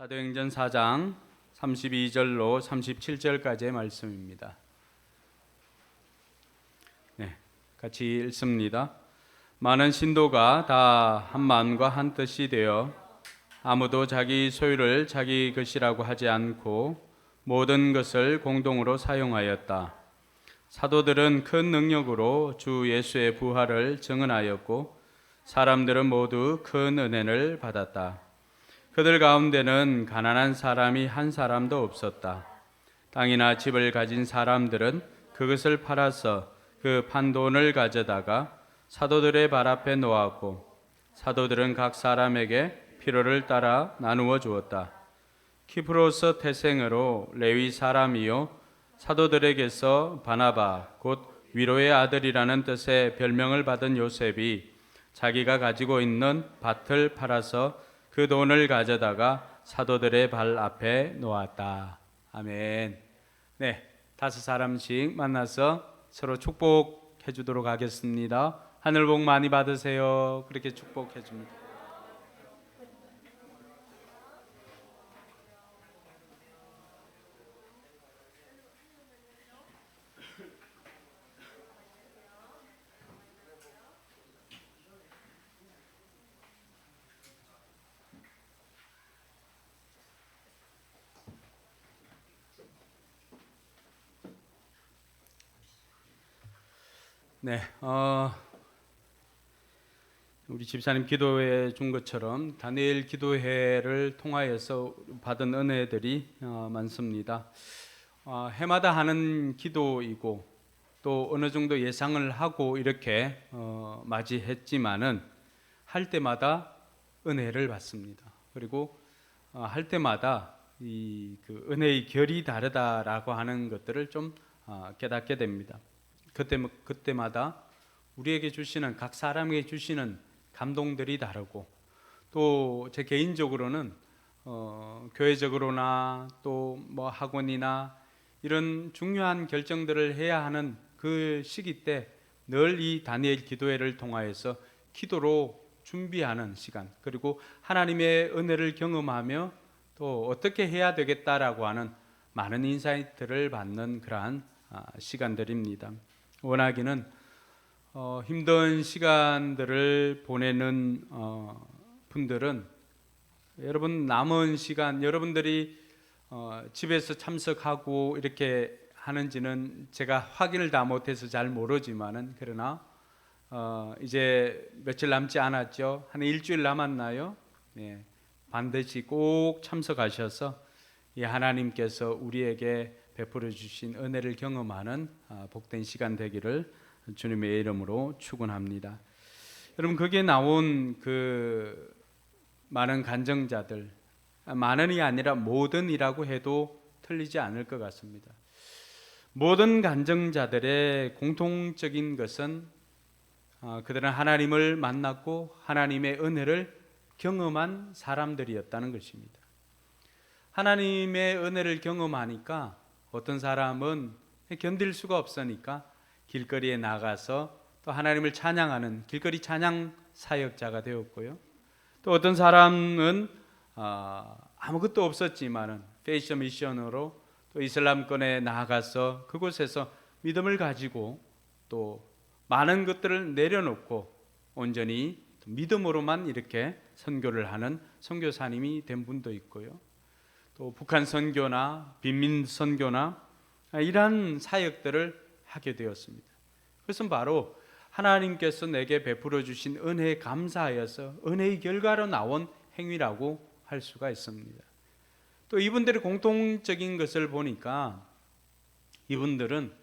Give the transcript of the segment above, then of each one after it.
사도행전 4장 32절로 37절까지의 말씀입니다. 같이 읽습니다. 많은 신도가 다 한 마음과 한 뜻이 되어 아무도 자기 소유를 자기 것이라고 하지 않고 모든 것을 공동으로 사용하였다. 사도들은 큰 능력으로 주 예수의 부활을 증언하였고 사람들은 모두 큰 은혜를 받았다. 그들 가운데는 가난한 사람이 한 사람도 없었다. 땅이나 집을 가진 사람들은 그것을 팔아서 그 판 돈을 가져다가 사도들의 발 앞에 놓았고 사도들은 각 사람에게 필요를 따라 나누어 주었다. 키프로스 태생으로 레위 사람이요 사도들에게서 바나바 곧 위로의 아들이라는 뜻의 별명을 받은 요셉이 자기가 가지고 있는 밭을 팔아서 그 돈을 가져다가 사도들의 발 앞에 놓았다. 아멘. 다섯 사람씩 만나서 서로 축복해 주도록 하겠습니다. 하늘 복 많이 받으세요. 그렇게 축복해 줍니다. 우리 집사님 기도해 준 것처럼 다니엘 기도회를 통하여서 받은 은혜들이 많습니다. 해마다 하는 기도이고 또 어느 정도 예상을 하고 이렇게 맞이했지만은 할 때마다 은혜를 받습니다. 그리고 할 때마다 그 은혜의 결이 다르다라고 하는 것들을 좀 깨닫게 됩니다. 그때마다 우리에게 주시는 각 사람에게 주시는 감동들이 다르고 또 제 개인적으로는 교회적으로나 또 뭐 학원이나 이런 중요한 결정들을 해야 하는 그 시기 때 늘 이 다니엘 기도회를 통하여서 기도로 준비하는 시간, 그리고 하나님의 은혜를 경험하며 또 어떻게 해야 되겠다라고 하는 많은 인사이트를 받는 그러한 시간들입니다. 원하기는 힘든 시간들을 보내는 분들은 여러분 남은 시간 여러분들이 집에서 참석하고 이렇게 하는지는 제가 확인을 다 못해서 잘 모르지만은 그러나 이제 며칠 남지 않았죠. 한 일주일 남았나요? 반드시 꼭 참석하셔서 이 하나님께서 우리에게 베풀어 주신 은혜를 경험하는 복된 시간 되기를 주님의 이름으로 축원합니다. 여러분 거기에 나온 그 많은 간증자들, 많은이 아니라 모든이라고 해도 틀리지 않을 것 같습니다. 모든 간증자들의 공통적인 것은 그들은 하나님을 만났고 하나님의 은혜를 경험한 사람들이었다는 것입니다. 하나님의 은혜를 경험하니까 어떤 사람은 견딜 수가 없으니까 길거리에 나가서 또 하나님을 찬양하는 길거리 찬양 사역자가 되었고요. 또 어떤 사람은 아무것도 없었지만은 페이스 미션으로 또 이슬람권에 나가서 그곳에서 믿음을 가지고 또 많은 것들을 내려놓고 온전히 믿음으로만 이렇게 선교를 하는 선교사님이 된 분도 있고요. 또 북한 선교나 빈민 선교나 이러한 사역들을 하게 되었습니다. 그것은 바로 하나님께서 내게 베풀어 주신 은혜에 감사하여서 은혜의 결과로 나온 행위라고 할 수가 있습니다. 또 이분들의 공통적인 것을 보니까 이분들은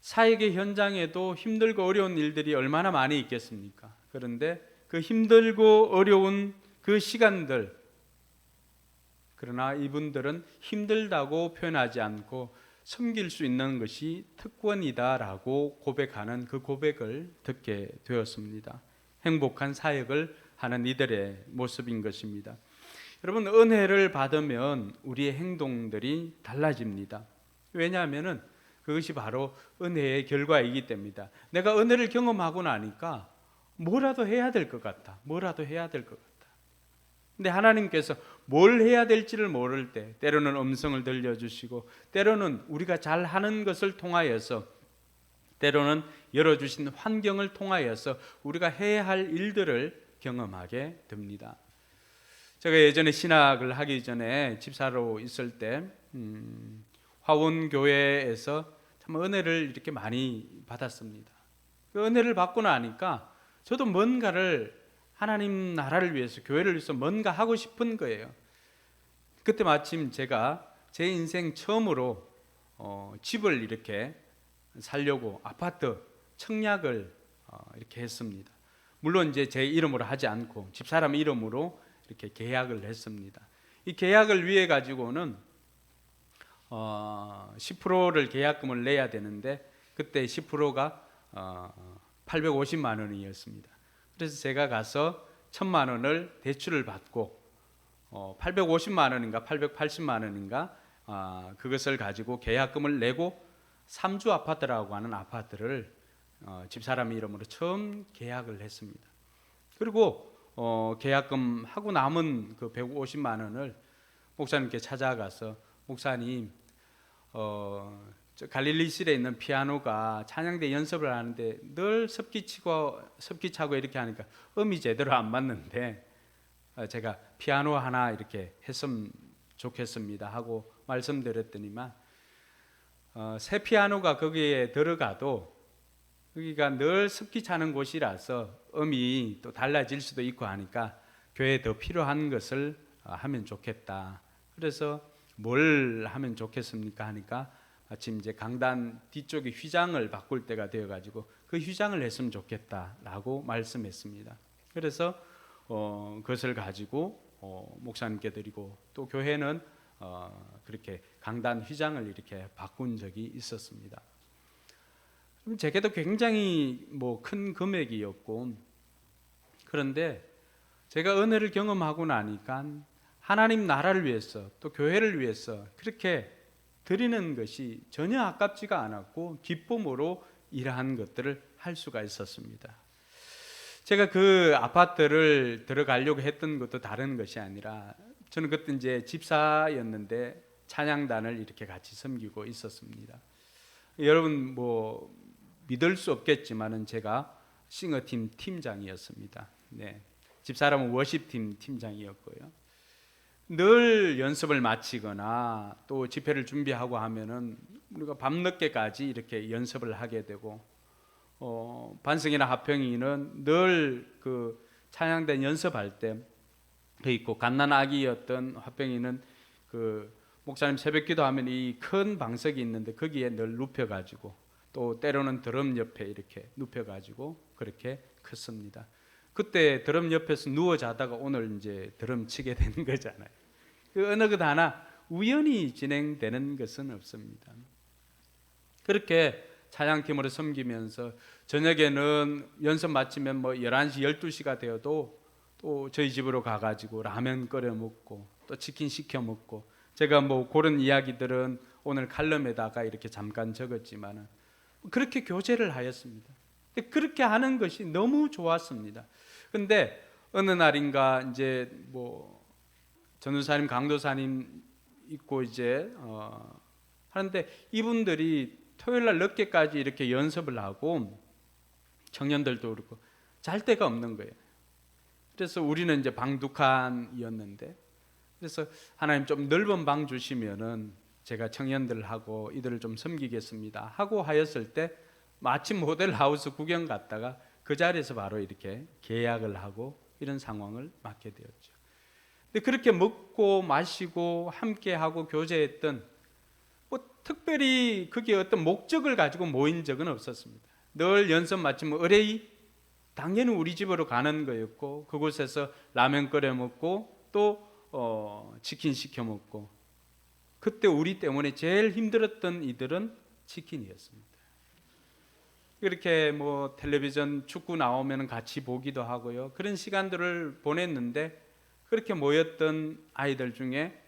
사역의 현장에도 힘들고 어려운 일들이 얼마나 많이 있겠습니까? 그런데 그 힘들고 어려운 그 시간들, 그러나 이분들은 힘들다고 표현하지 않고 섬길 수 있는 것이 특권이다라고 고백하는 그 고백을 듣게 되었습니다. 행복한 사역을 하는 이들의 모습인 것입니다. 여러분 은혜를 받으면 우리의 행동들이 달라집니다. 왜냐하면 그것이 바로 은혜의 결과이기 때문이다. 내가 은혜를 경험하고 나니까 뭐라도 해야 될 것 같다. 뭐라도 해야 될 것 같다. 근데 하나님께서 뭘 해야 될지를 모를 때 때로는 음성을 들려주시고 때로는 우리가 잘하는 것을 통하여서 때로는 열어주신 환경을 통하여서 우리가 해야 할 일들을 경험하게 됩니다. 제가 예전에 신학을 하기 전에 집사로 있을 때 화원교회에서 참 은혜를 이렇게 많이 받았습니다. 그 은혜를 받고 나니까 저도 뭔가를 하나님 나라를 위해서 교회를 위해서 뭔가 하고 싶은 거예요. 그때 마침 제가 제 인생 처음으로 집을 이렇게 살려고 아파트 청약을 이렇게 했습니다. 물론 이제 제 이름으로 하지 않고 집사람 이름으로 이렇게 계약을 했습니다. 이 계약을 위해 가지고는 10%를 계약금을 내야 되는데 그때 10%가 850만 원이었습니다. 그래서 제가 가서 1,000만 원을 대출을 받고 850만 원인가 880만 원인가 그것을 가지고 계약금을 내고 삼주 아파트라고 하는 아파트를 집사람 이름으로 처음 계약을 했습니다. 그리고 계약금 하고 남은 그 150만 원을 목사님께 찾아가서 목사님 저 갈릴리실에 있는 피아노가 찬양대 연습을 하는데 늘 습기차고 이렇게 하니까 음이 제대로 안 맞는데 제가 피아노 하나 이렇게 했으면 좋겠습니다 하고 말씀드렸더니만 새 피아노가 거기에 들어가도 여기가 늘 습기 차는 곳이라서 음이 또 달라질 수도 있고 하니까 교회에 더 필요한 것을 하면 좋겠다. 그래서 뭘 하면 좋겠습니까 하니까 마침 이제 강단 뒤쪽에 휘장을 바꿀 때가 되어가지고 그 휘장을 했으면 좋겠다라고 말씀했습니다. 그래서 그것을 가지고 목사님께 드리고 또 교회는 그렇게 강단 휘장을 이렇게 바꾼 적이 있었습니다. 제게도 굉장히 큰 금액이었고 그런데 제가 은혜를 경험하고 나니까 하나님 나라를 위해서 또 교회를 위해서 그렇게 드리는 것이 전혀 아깝지가 않았고 기쁨으로 일한 것들을 할 수가 있었습니다. 제가 그 아파트를 들어가려고 했던 것도 다른 것이 아니라 저는 그때 이제 집사였는데 찬양단을 이렇게 같이 섬기고 있었습니다. 여러분 믿을 수 없겠지만은 제가 싱어팀 팀장이었습니다. 네. 집사람은 워십팀 팀장이었고요. 늘 연습을 마치거나 또 집회를 준비하고 하면은 우리가 밤늦게까지 이렇게 연습을 하게 되고 반성이나 화평이는 늘 그 찬양단 연습할 때 있고 갓난아기였던 화평이는 그 목사님 새벽기도 하면 이 큰 방석이 있는데 거기에 늘 눕혀가지고 또 때로는 드럼 옆에 이렇게 눕혀가지고 그렇게 컸습니다. 그때 드럼 옆에서 누워 자다가 오늘 이제 드럼 치게 되는 거잖아요. 그 어느 것 하나 우연히 진행되는 것은 없습니다. 그렇게 찬양팀으로 섬기면서 저녁에는 연습 마치면 11시, 12시가 되어도 또 저희 집으로 가가지고 라면 끓여 먹고 또 치킨 시켜 먹고 제가 그런 이야기들은 오늘 칼럼에다가 이렇게 잠깐 적었지만은 그렇게 교제를 하였습니다. 그렇게 하는 것이 너무 좋았습니다. 근데 어느 날인가 이제 전도사님, 강도사님 있고 이제 하는데 이분들이 토요일 날 늦게까지 이렇게 연습을 하고 청년들도 그렇고 잘 데가 없는 거예요. 그래서 우리는 이제 방 2칸이었는데 그래서 하나님 좀 넓은 방 주시면은 제가 청년들하고 이들을 좀 섬기겠습니다 하고 하였을 때 마침 모델하우스 구경 갔다가 그 자리에서 바로 이렇게 계약을 하고 이런 상황을 맞게 되었죠. 근데 그렇게 먹고 마시고 함께 하고 교제했던 특별히 그게 어떤 목적을 가지고 모인 적은 없었습니다. 늘 연습 마치면 의뢰이 당연히 우리 집으로 가는 거였고 그곳에서 라면 끓여 먹고 또 치킨 시켜 먹고 그때 우리 때문에 제일 힘들었던 이들은 치킨이었습니다. 그렇게 텔레비전 축구 나오면 같이 보기도 하고요. 그런 시간들을 보냈는데 그렇게 모였던 아이들 중에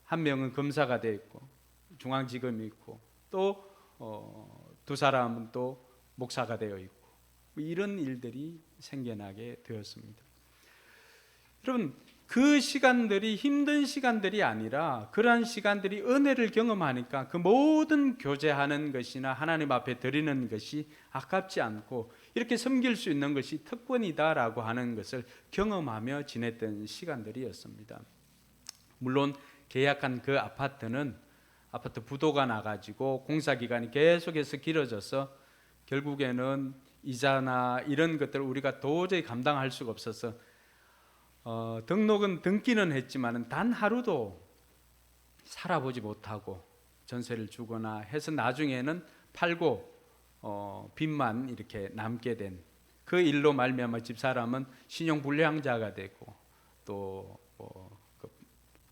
한 명은 검사가 되어 있고 중앙지검이 있고 또 두 사람은 또 목사가 되어 있고 이런 일들이 생겨나게 되었습니다. 여러분 그 시간들이 힘든 시간들이 아니라 그러한 시간들이 은혜를 경험하니까 그 모든 교제하는 것이나 하나님 앞에 드리는 것이 아깝지 않고 이렇게 섬길 수 있는 것이 특권이다라고 하는 것을 경험하며 지냈던 시간들이었습니다. 물론 계약한 그 아파트는 아파트 부도가 나가지고 공사 기간이 계속해서 길어져서 결국에는 이자나 이런 것들을 우리가 도저히 감당할 수가 없어서 등록은 등기는 했지만 단 하루도 살아보지 못하고 전세를 주거나 해서 나중에는 팔고 빚만 이렇게 남게 된 그 일로 말미암아 집사람은 신용 불량자가 되고 또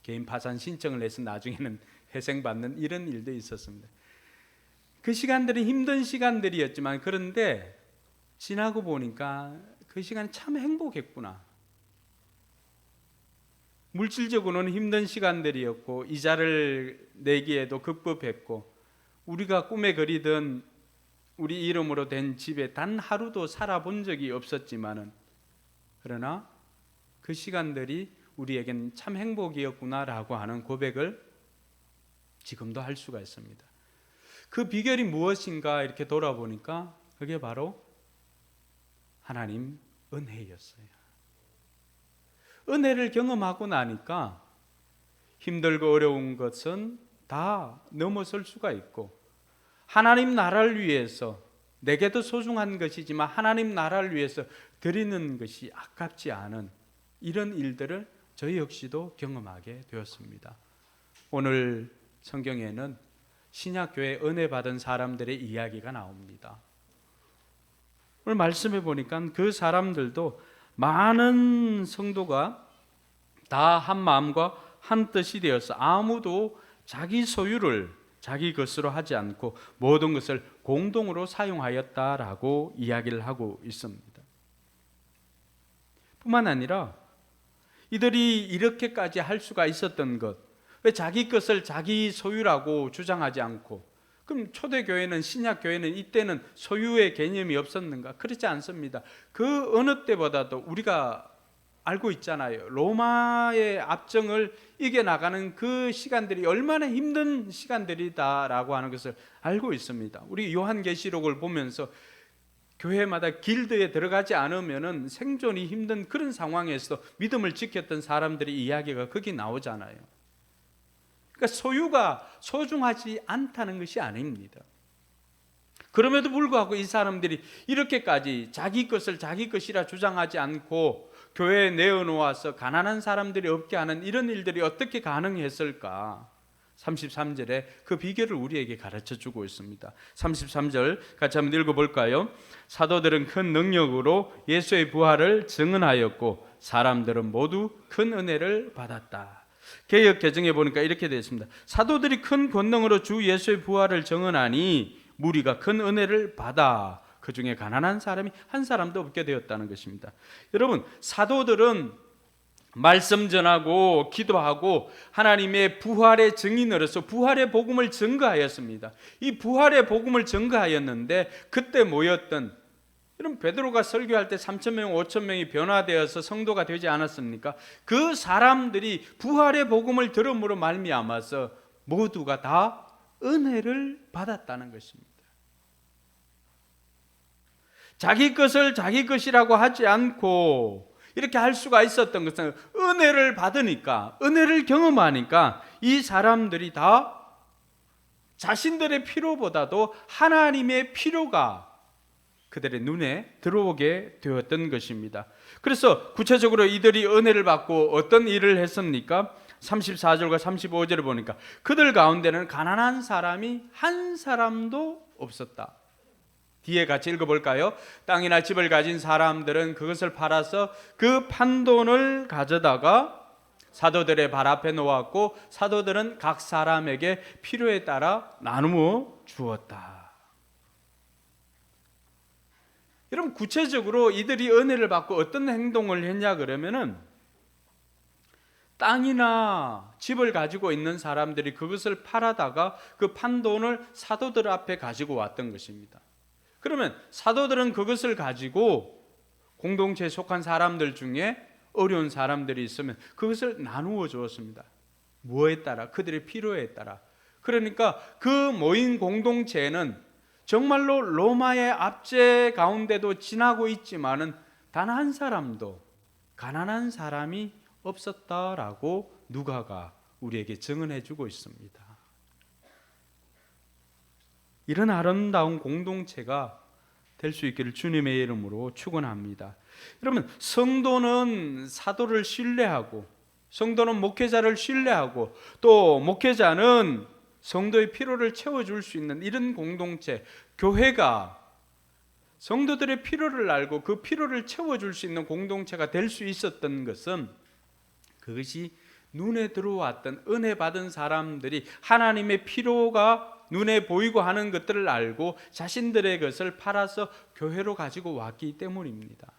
개인 파산 신청을 해서 나중에는 회생받는 이런 일도 있었습니다. 그 시간들이 힘든 시간들이었지만 그런데 지나고 보니까 그 시간이 참 행복했구나. 물질적으로는 힘든 시간들이었고 이자를 내기에도 급급했고 우리가 꿈에 그리던 우리 이름으로 된 집에 단 하루도 살아본 적이 없었지만은 그러나 그 시간들이 우리에겐 참 행복이었구나라고 하는 고백을 지금도 할 수가 있습니다. 그 비결이 무엇인가 이렇게 돌아보니까 그게 바로 하나님 은혜였어요. 은혜를 경험하고 나니까 힘들고 어려운 것은 다 넘어설 수가 있고 하나님 나라를 위해서 내게도 소중한 것이지만 하나님 나라를 위해서 드리는 것이 아깝지 않은 이런 일들을 저희 역시도 경험하게 되었습니다. 오늘 성경에는 신약교회 은혜 받은 사람들의 이야기가 나옵니다. 오늘 말씀해 보니까 그 사람들도 많은 성도가 다 한 마음과 한 뜻이 되어서 아무도 자기 소유를 자기 것으로 하지 않고 모든 것을 공동으로 사용하였다라고 이야기를 하고 있습니다. 뿐만 아니라 이들이 이렇게까지 할 수가 있었던 것, 왜 자기 것을 자기 소유라고 주장하지 않고 그럼 초대교회는 신약교회는 이때는 소유의 개념이 없었는가? 그렇지 않습니다. 그 어느 때보다도 우리가 알고 있잖아요. 로마의 압정을 이겨나가는 그 시간들이 얼마나 힘든 시간들이다라고 하는 것을 알고 있습니다. 우리 요한계시록을 보면서 교회마다 길드에 들어가지 않으면 생존이 힘든 그런 상황에서 믿음을 지켰던 사람들의 이야기가 거기 나오잖아요. 그러니까 소유가 소중하지 않다는 것이 아닙니다. 그럼에도 불구하고 이 사람들이 이렇게까지 자기 것을 자기 것이라 주장하지 않고 교회에 내어놓아서 가난한 사람들이 없게 하는 이런 일들이 어떻게 가능했을까? 33절에 그 비결을 우리에게 가르쳐주고 있습니다. 33절 같이 한번 읽어볼까요? 사도들은 큰 능력으로 예수의 부활을 증언하였고 사람들은 모두 큰 은혜를 받았다. 개역 개정해 보니까 이렇게 되어 있습니다. 사도들이 큰 권능으로 주 예수의 부활을 증언하니 무리가 큰 은혜를 받아 그 중에 가난한 사람이 한 사람도 없게 되었다는 것입니다. 여러분, 사도들은 말씀 전하고 기도하고 하나님의 부활의 증인으로서 부활의 복음을 증거하였습니다. 이 부활의 복음을 증거하였는데 그때 모였던 여러분 베드로가 설교할 때 3,000명, 5,000명이 변화되어서 성도가 되지 않았습니까? 그 사람들이 부활의 복음을 들음으로 말미암아서 모두가 다 은혜를 받았다는 것입니다. 자기 것을 자기 것이라고 하지 않고 이렇게 할 수가 있었던 것은 은혜를 받으니까, 은혜를 경험하니까 이 사람들이 다 자신들의 필요보다도 하나님의 필요가 그들의 눈에 들어오게 되었던 것입니다. 그래서 구체적으로 이들이 은혜를 받고 어떤 일을 했습니까? 34절과 35절을 보니까 그들 가운데는 가난한 사람이 한 사람도 없었다. 뒤에 같이 읽어볼까요? 땅이나 집을 가진 사람들은 그것을 팔아서 그 판돈을 가져다가 사도들의 발 앞에 놓았고 사도들은 각 사람에게 필요에 따라 나누어 주었다. 여러분, 구체적으로 이들이 은혜를 받고 어떤 행동을 했냐 그러면은 땅이나 집을 가지고 있는 사람들이 그것을 팔아다가 그 판돈을 사도들 앞에 가지고 왔던 것입니다. 그러면 사도들은 그것을 가지고 공동체에 속한 사람들 중에 어려운 사람들이 있으면 그것을 나누어 주었습니다. 무엇에 따라? 그들의 필요에 따라. 그러니까 그 모인 공동체는 정말로 로마의 압제 가운데도 지나고 있지만은 단 한 사람도 가난한 사람이 없었다라고 누가가 우리에게 증언해 주고 있습니다. 이런 아름다운 공동체가 될 수 있기를 주님의 이름으로 축원합니다. 여러분, 성도는 사도를 신뢰하고, 성도는 목회자를 신뢰하고, 또 목회자는 성도의 필요를 채워줄 수 있는 이런 공동체, 교회가 성도들의 필요를 알고 그 필요를 채워줄 수 있는 공동체가 될 수 있었던 것은, 그것이 눈에 들어왔던 은혜 받은 사람들이 하나님의 필요가 눈에 보이고 하는 것들을 알고 자신들의 것을 팔아서 교회로 가지고 왔기 때문입니다.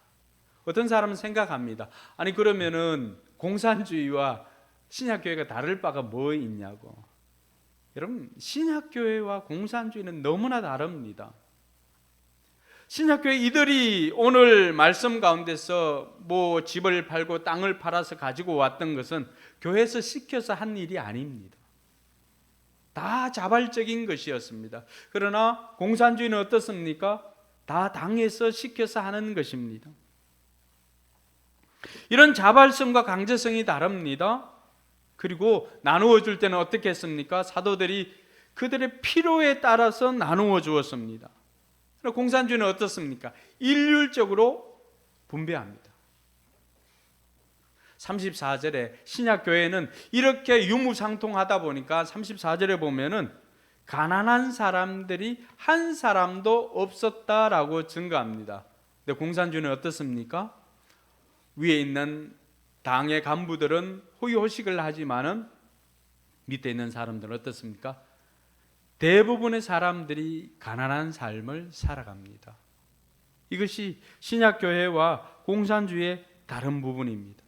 어떤 사람은 생각합니다. 아니 그러면은 공산주의와 신약교회가 다를 바가 뭐 있냐고. 여러분, 신약교회와 공산주의는 너무나 다릅니다. 신약교회 이들이 오늘 말씀 가운데서 뭐 집을 팔고 땅을 팔아서 가지고 왔던 것은 교회에서 시켜서 한 일이 아닙니다. 다 자발적인 것이었습니다. 그러나 공산주의는 어떻습니까? 다 당에서 시켜서 하는 것입니다. 이런 자발성과 강제성이 다릅니다. 그리고 나누어 줄 때는 어떻게 했습니까? 사도들이 그들의 필요에 따라서 나누어 주었습니다. 공산주의는 어떻습니까? 일률적으로 분배합니다. 34절에 신약교회는 이렇게 유무상통하다 보니까 34절에 보면은 가난한 사람들이 한 사람도 없었다라고 증거합니다. 근데 공산주의는 어떻습니까? 위에 있는 당의 간부들은 호의호식을 하지만은 밑에 있는 사람들은 어떻습니까? 대부분의 사람들이 가난한 삶을 살아갑니다. 이것이 신약교회와 공산주의의 다른 부분입니다.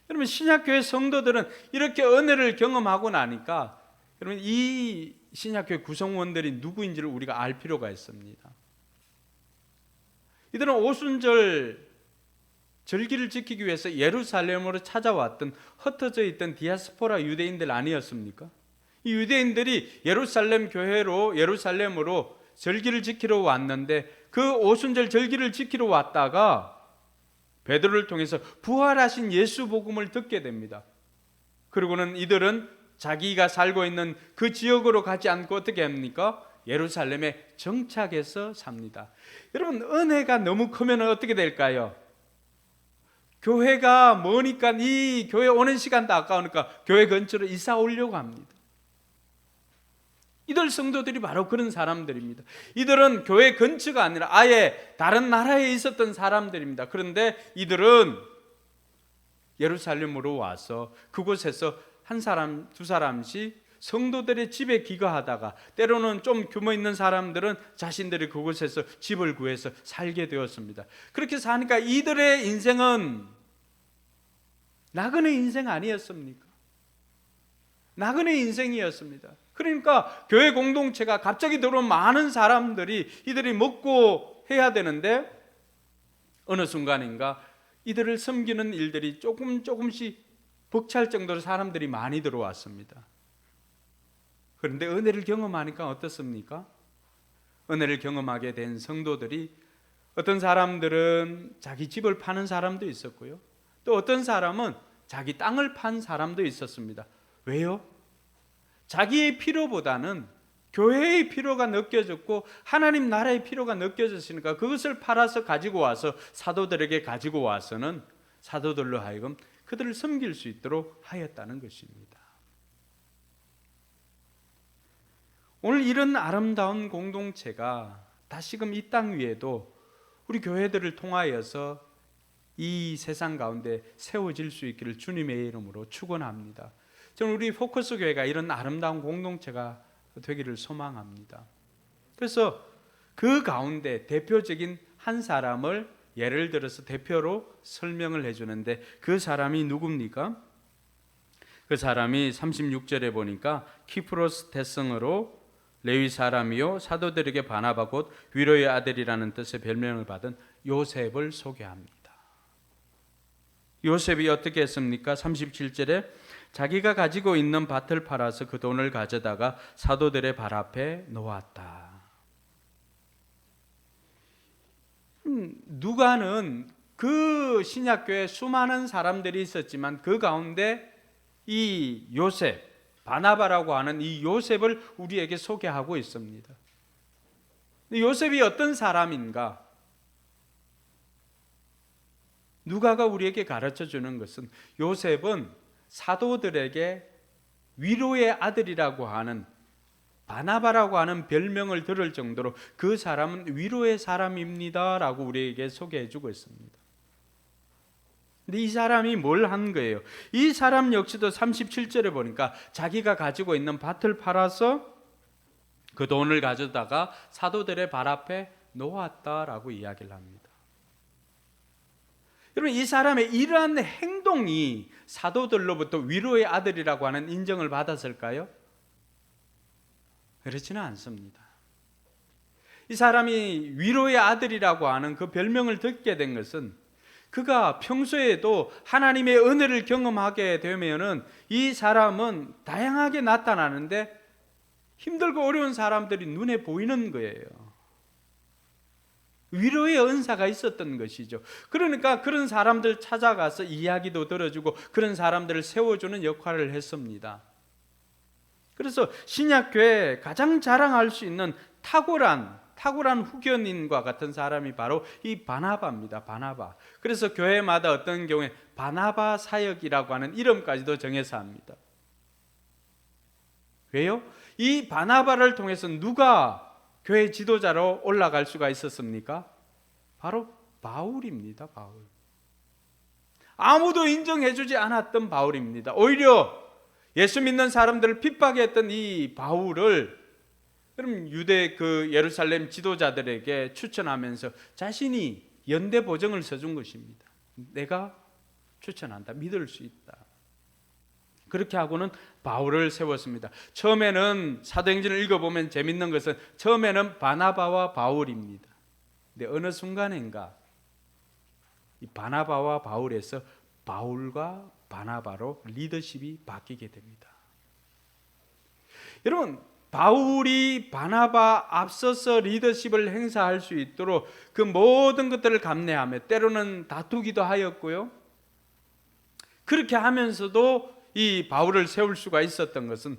여러분, 신약교회 성도들은 이렇게 은혜를 경험하고 나니까 여러분, 이 신약교회 구성원들이 누구인지를 우리가 알 필요가 있습니다. 이들은 오순절 절기를 지키기 위해서 예루살렘으로 찾아왔던 흩어져 있던 디아스포라 유대인들 아니었습니까? 이 유대인들이 예루살렘으로 절기를 지키러 왔는데 그 오순절 절기를 지키러 왔다가 베드로를 통해서 부활하신 예수 복음을 듣게 됩니다. 그리고는 이들은 자기가 살고 있는 그 지역으로 가지 않고 어떻게 합니까? 예루살렘에 정착해서 삽니다. 여러분, 은혜가 너무 크면 어떻게 될까요? 교회가 머니까 이 교회 오는 시간도 아까우니까 교회 근처로 이사 오려고 합니다. 이들 성도들이 바로 그런 사람들입니다. 이들은 교회 근처가 아니라 아예 다른 나라에 있었던 사람들입니다. 그런데 이들은 예루살렘으로 와서 그곳에서 한 사람, 두 사람씩 성도들의 집에 기거하다가 때로는 좀 규모 있는 사람들은 자신들이 그곳에서 집을 구해서 살게 되었습니다. 그렇게 사니까 이들의 인생은 나그네 인생 아니었습니까? 나그네 인생이었습니다. 그러니까 교회 공동체가 갑자기 들어온 많은 사람들이 이들이 먹고 해야 되는데 어느 순간인가 이들을 섬기는 일들이 조금씩 벅찰 정도로 사람들이 많이 들어왔습니다. 그런데 은혜를 경험하니까 어떻습니까? 은혜를 경험하게 된 성도들이 어떤 사람들은 자기 집을 파는 사람도 있었고요. 또 어떤 사람은 자기 땅을 판 사람도 있었습니다. 왜요? 자기의 필요보다는 교회의 필요가 느껴졌고 하나님 나라의 필요가 느껴졌으니까 그것을 팔아서 가지고 와서 사도들에게 가지고 와서는 사도들로 하여금 그들을 섬길 수 있도록 하였다는 것입니다. 오늘 이런 아름다운 공동체가 다시금 이 땅 위에도 우리 교회들을 통하여서 이 세상 가운데 세워질 수 있기를 주님의 이름으로 축원합니다. 저는 우리 포커스 교회가 이런 아름다운 공동체가 되기를 소망합니다. 그래서 그 가운데 대표적인 한 사람을 예를 들어서 대표로 설명을 해주는데 그 사람이 누굽니까? 그 사람이 36절에 보니까 키프로스 대성으로 레위 사람이요 사도들에게 바나바 곧 위로의 아들이라는 뜻의 별명을 받은 요셉을 소개합니다. 요셉이 어떻게 했습니까? 37절에 자기가 가지고 있는 밭을 팔아서 그 돈을 가져다가 사도들의 발 앞에 놓았다. 누가는 그 신약교회에 수많은 사람들이 있었지만 그 가운데 이 요셉, 바나바라고 하는 이 요셉을 우리에게 소개하고 있습니다. 요셉이 어떤 사람인가? 누가가 우리에게 가르쳐 주는 것은 요셉은 사도들에게 위로의 아들이라고 하는 바나바라고 하는 별명을 들을 정도로 그 사람은 위로의 사람입니다 라고 우리에게 소개해 주고 있습니다. 근데 이 사람이 뭘 한 거예요? 이 사람 역시도 37절에 보니까 자기가 가지고 있는 밭을 팔아서 그 돈을 가져다가 사도들의 발 앞에 놓았다라고 이야기를 합니다. 여러분, 이 사람의 이러한 행동이 사도들로부터 위로의 아들이라고 하는 인정을 받았을까요? 그렇지는 않습니다. 이 사람이 위로의 아들이라고 하는 그 별명을 듣게 된 것은 그가 평소에도 하나님의 은혜를 경험하게 되면은 이 사람은 다양하게 나타나는데 힘들고 어려운 사람들이 눈에 보이는 거예요. 위로의 은사가 있었던 것이죠. 그러니까 그런 사람들 찾아가서 이야기도 들어주고 그런 사람들을 세워주는 역할을 했습니다. 그래서 신약교회에 가장 자랑할 수 있는 탁월한 후견인과 같은 사람이 바로 이 바나바입니다. 바나바. 그래서 교회마다 어떤 경우에 바나바 사역이라고 하는 이름까지도 정해서 합니다. 왜요? 이 바나바를 통해서 누가 교회 지도자로 올라갈 수가 있었습니까? 바로 바울입니다. 바울. 아무도 인정해주지 않았던 바울입니다. 오히려 예수 믿는 사람들을 핍박했던 이 바울을 그럼 유대 그 예루살렘 지도자들에게 추천하면서 자신이 연대 보증을 써준 것입니다. 내가 추천한다. 믿을 수 있다. 그렇게 하고는 바울을 세웠습니다. 처음에는 사도행전을 읽어보면 재밌는 것은 처음에는 바나바와 바울입니다. 근데 어느 순간인가 이 바나바와 바울에서 바울과 바나바로 리더십이 바뀌게 됩니다. 여러분, 바울이 바나바 앞서서 리더십을 행사할 수 있도록 그 모든 것들을 감내하며 때로는 다투기도 하였고요. 그렇게 하면서도 이 바울을 세울 수가 있었던 것은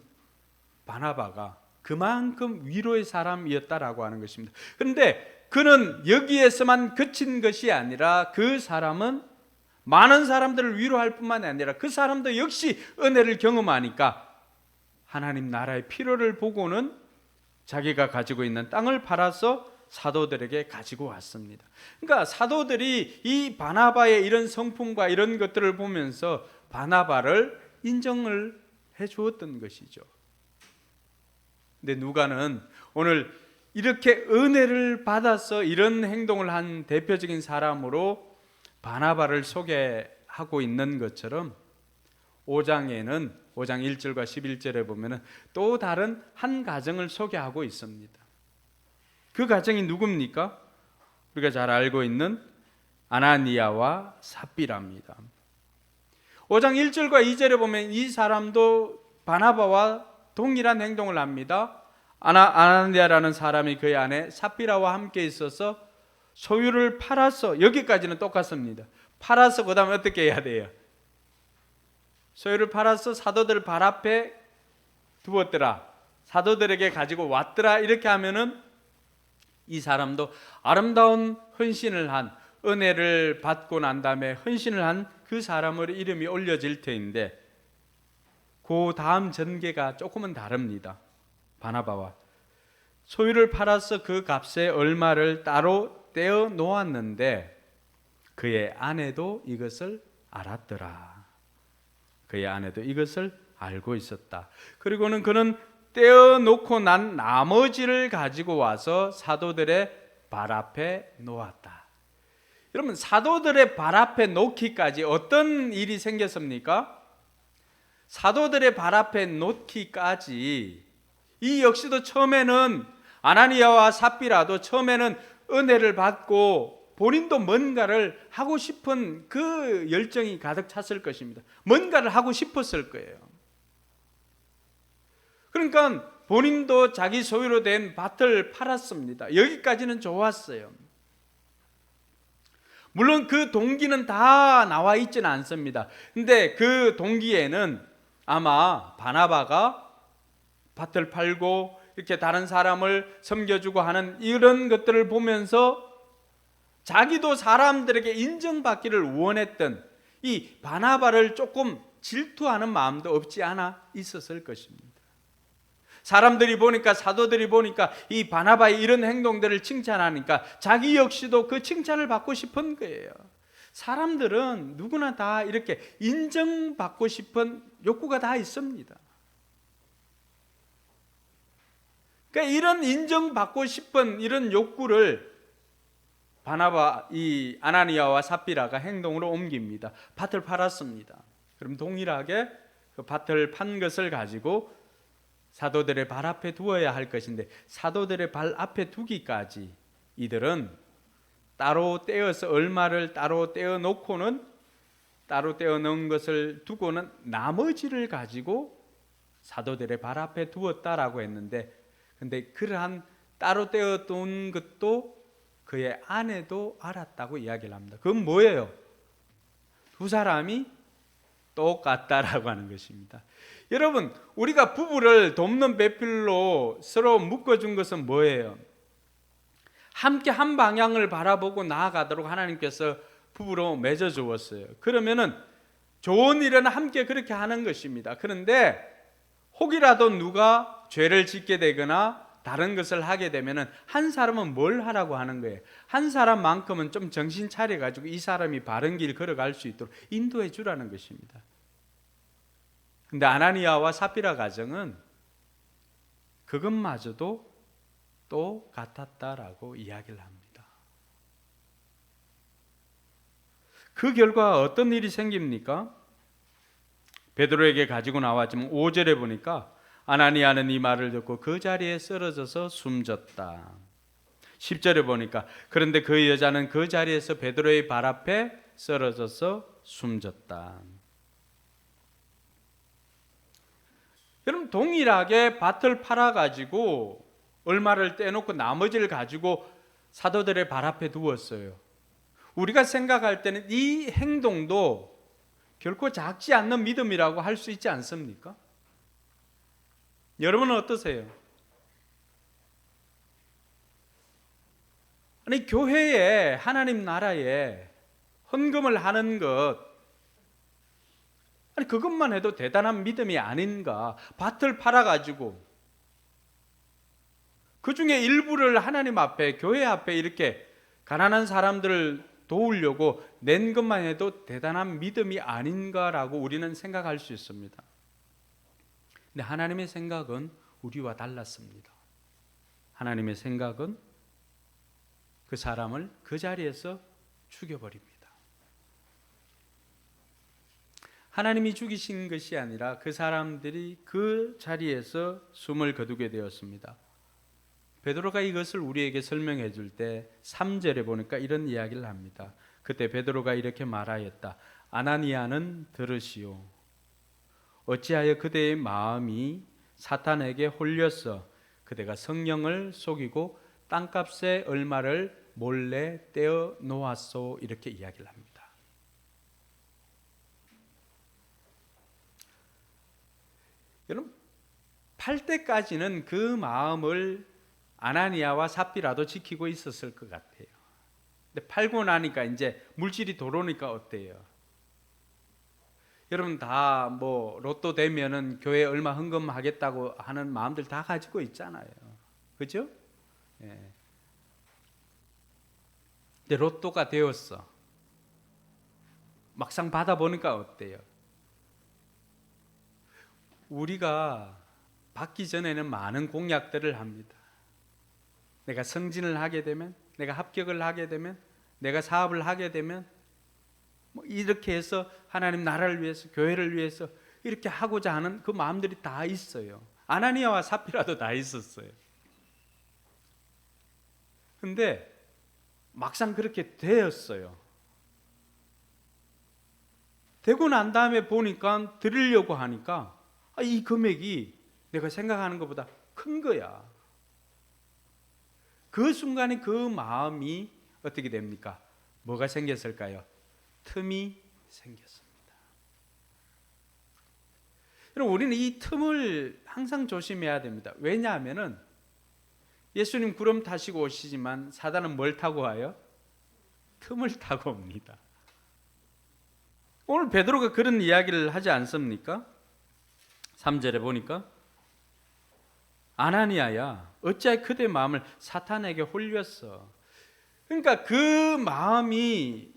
바나바가 그만큼 위로의 사람이었다라고 하는 것입니다. 그런데 그는 여기에서만 그친 것이 아니라 그 사람은 많은 사람들을 위로할 뿐만 아니라 그 사람도 역시 은혜를 경험하니까 하나님 나라의 필요를 보고는 자기가 가지고 있는 땅을 팔아서 사도들에게 가지고 왔습니다. 그러니까 사도들이 이 바나바의 이런 성품과 이런 것들을 보면서 바나바를 인정을 해 주었던 것이죠. 근데 누가는 오늘 이렇게 은혜를 받아서 이런 행동을 한 대표적인 사람으로 바나바를 소개하고 있는 것처럼 5장 1절과 11절에 보면 또 다른 한 가정을 소개하고 있습니다. 그 가정이 누굽니까? 우리가 잘 알고 있는 아나니아와 삽비라입니다. 5장 1절과 2절에 보면 이 사람도 바나바와 동일한 행동을 합니다. 아나니아라는 사람이 그의 아내 삽비라와 함께 있어서 소유를 팔아서, 여기까지는 똑같습니다. 팔아서 그 다음에 어떻게 해야 돼요? 소유를 팔아서 사도들 발 앞에 두었더라, 사도들에게 가지고 왔더라. 이렇게 하면은 이 사람도 아름다운 헌신을 한, 은혜를 받고 난 다음에 헌신을 한 그 사람의 이름이 올려질 터인데, 그 다음 전개가 조금은 다릅니다. 바나바와 소유를 팔아서 그 값의 얼마를 따로 떼어 놓았는데 그의 아내도 이것을 알았더라. 그의 아내도 이것을 알고 있었다. 그리고는 그는 떼어 놓고 난 나머지를 가지고 와서 사도들의 발 앞에 놓았다. 여러분, 사도들의 발 앞에 놓기까지 어떤 일이 생겼습니까? 사도들의 발 앞에 놓기까지 이 역시도 처음에는 아나니아와 삽비라도 처음에는 은혜를 받고 본인도 뭔가를 하고 싶은 그 열정이 가득 찼을 것입니다. 뭔가를 하고 싶었을 거예요. 그러니까 본인도 자기 소유로 된 밭을 팔았습니다. 여기까지는 좋았어요. 물론 그 동기는 다 나와 있지는 않습니다. 근데 그 동기에는 아마 바나바가 밭을 팔고 이렇게 다른 사람을 섬겨주고 하는 이런 것들을 보면서 자기도 사람들에게 인정받기를 원했던 이 바나바를 조금 질투하는 마음도 없지 않아 있었을 것입니다. 사람들이 보니까, 사도들이 보니까 이 바나바의 이런 행동들을 칭찬하니까 자기 역시도 그 칭찬을 받고 싶은 거예요. 사람들은 누구나 다 이렇게 인정받고 싶은 욕구가 다 있습니다. 그러니까 이런 인정받고 싶은 이런 욕구를 바나바, 이 아나니아와 삽비라가 행동으로 옮깁니다. 밭을 팔았습니다. 그럼 동일하게 그 밭을 판 것을 가지고 사도들의 발 앞에 두어야 할 것인데, 사도들의 발 앞에 두기까지 이들은 따로 떼어서 얼마를 따로 떼어 놓고는, 따로 떼어 놓은 것을 두고는 나머지를 가지고 사도들의 발 앞에 두었다라고 했는데, 근데 그러한 따로 떼어 둔 것도 그의 아내도 알았다고 이야기를 합니다. 그건 뭐예요? 두 사람이 똑같다라고 하는 것입니다. 여러분, 우리가 부부를 돕는 배필로 서로 묶어준 것은 뭐예요? 함께 한 방향을 바라보고 나아가도록 하나님께서 부부로 맺어 주었어요. 그러면은 좋은 일은 함께 그렇게 하는 것입니다. 그런데 혹이라도 누가 죄를 짓게 되거나 다른 것을 하게 되면은 한 사람은 뭘 하라고 하는 거예요? 한 사람만큼은 좀 정신 차려 가지고 이 사람이 바른 길 걸어갈 수 있도록 인도해 주라는 것입니다. 근데 아나니아와 삽비라 가정은 그것마저도 또 같았다라고 이야기를 합니다. 그 결과 어떤 일이 생깁니까? 베드로에게 가지고 나왔지만 5절에 보니까 아나니아는 이 말을 듣고 그 자리에 쓰러져서 숨졌다. 10절에 보니까 그런데 그 여자는 그 자리에서 베드로의 발 앞에 쓰러져서 숨졌다. 여러분, 동일하게 밭을 팔아가지고 얼마를 떼놓고 나머지를 가지고 사도들의 발 앞에 두었어요. 우리가 생각할 때는 이 행동도 결코 작지 않는 믿음이라고 할 수 있지 않습니까? 여러분은 어떠세요? 아니, 교회에, 하나님 나라에 헌금을 하는 것, 아니 그것만 해도 대단한 믿음이 아닌가. 밭을 팔아가지고 그 중에 일부를 하나님 앞에, 교회 앞에 이렇게 가난한 사람들을 도우려고 낸 것만 해도 대단한 믿음이 아닌가라고 우리는 생각할 수 있습니다. 근데 하나님의 생각은 우리와 달랐습니다. 하나님의 생각은 그 사람을 그 자리에서 죽여버립니다. 하나님이 죽이신 것이 아니라 그 사람들이 그 자리에서 숨을 거두게 되었습니다. 베드로가 이것을 우리에게 설명해 줄 때 3절에 보니까 이런 이야기를 합니다. 그때 베드로가 이렇게 말하였다. 아나니아는 들으시오. 어찌하여 그대의 마음이 사탄에게 홀렸어 그대가 성령을 속이고 땅값의 얼마를 몰래 떼어 놓았소. 이렇게 이야기를 합니다. 여러분, 팔 때까지는 그 마음을 아나니아와 삽비라도 지키고 있었을 것 같아요. 근데 팔고 나니까 이제 물질이 들어오니까 어때요? 여러분 다 뭐 로또 되면은 교회 얼마 헌금하겠다고 하는 마음들 다 가지고 있잖아요. 그죠? 예. 근데 로또가 되었어. 막상 받아보니까 어때요? 우리가 받기 전에는 많은 공약들을 합니다. 내가 승진을 하게 되면, 내가 합격을 하게 되면, 내가 사업을 하게 되면 뭐 이렇게 해서 하나님 나라를 위해서, 교회를 위해서 이렇게 하고자 하는 그 마음들이 다 있어요. 아나니아와 삽비라도 다 있었어요. 근데 막상 그렇게 되었어요. 되고 난 다음에 보니까 드리려고 하니까 이 금액이 내가 생각하는 것보다 큰 거야. 그 순간에 그 마음이 어떻게 됩니까? 뭐가 생겼을까요? 틈이 생겼습니다. 여러분, 우리는 이 틈을 항상 조심해야 됩니다. 왜냐하면은 예수님 구름 타시고 오시지만 사단은 뭘 타고 와요? 틈을 타고 옵니다. 오늘 베드로가 그런 이야기를 하지 않습니까? 3절에 보니까 아나니아야 어찌하여 그대 마음을 사탄에게 홀렸어. 그러니까 그 마음이